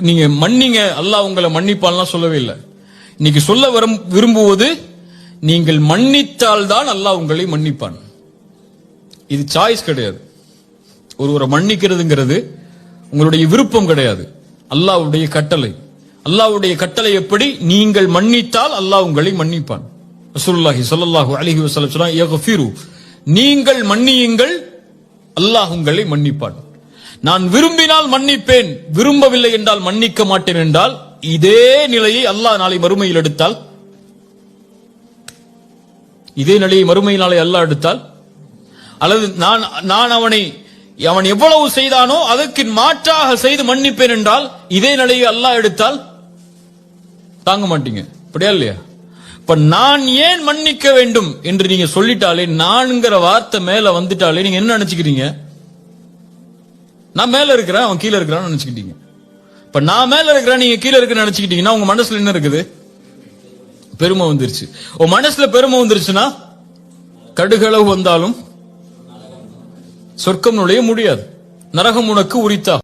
நீங்க மன்னிங்க அல்லாஹ் உங்களை மன்னிப்பான்லாம் சொல்லவே இல்லை. இன்னைக்கு சொல்ல விரும்புவது நீங்கள் மன்னித்தால் தான் அல்லாஹ் உங்களை மன்னிப்பான். இது சாய்ஸ் கிடையாது. ஒருவரை மன்னிக்கிறதுங்கிறது உங்களுடைய விருப்பம் கிடையாது, அல்லாஹ்வுடைய கட்டளை. அல்லாஹ்வுடைய கட்டளை எப்படி? நீங்கள் மன்னித்தால் அல்லாஹ் உங்களை மன்னிப்பான். ரசூலுல்லாஹி ஸல்லல்லாஹு அலைஹி வஸல்லம் சொன்னாங்க, யக்ஃபிரு, நீங்கள் மன்னியுங்கள் அல்லாஹ் உங்களை மன்னிப்பான். நான் விரும்பினால் மன்னிப்பேன், விரும்பவில்லை என்றால் மன்னிக்க மாட்டேன் என்றால் இதே நிலையை அல்லாஹ் நாளை மறுமையில் எடுத்தால், இதே நிலையை மறுமையில் நாளை அல்லாஹ் எடுத்தால், அல்லது நான் அவன் எவ்வளவு செய்தானோ அதற்கு மாற்றாக செய்து மன்னிப்பேன் என்றால் இதே நிலையை அல்லாஹ் எடுத்தால் தாங்க மாட்டீங்க. அப்படியா இல்லையா? இப்ப நான் ஏன் மன்னிக்க வேண்டும் என்று நீங்க சொல்லிட்டாலே, நான்ங்கிற வார்த்தை மேல வந்துட்டாலே நீங்க என்ன நினைச்சுக்கிறீங்க? நான் மேல இருக்கிறேன், அவன் கீழே இருக்கிறான்னு நினைச்சுக்கிட்டீங்க. இப்ப நான் மேல இருக்கிறேன், நீங்க கீழே இருக்கிற நினைச்சுக்கிட்டீங்கன்னா உங்க மனசுல என்ன இருக்குது? பெருமை வந்துருச்சு. உன் மனசுல பெருமை வந்துருச்சுன்னா கடுகளவு வந்தாலும் சொர்க்கம் நுழைய முடியாது, நரகம் உனக்கு உரித்தா.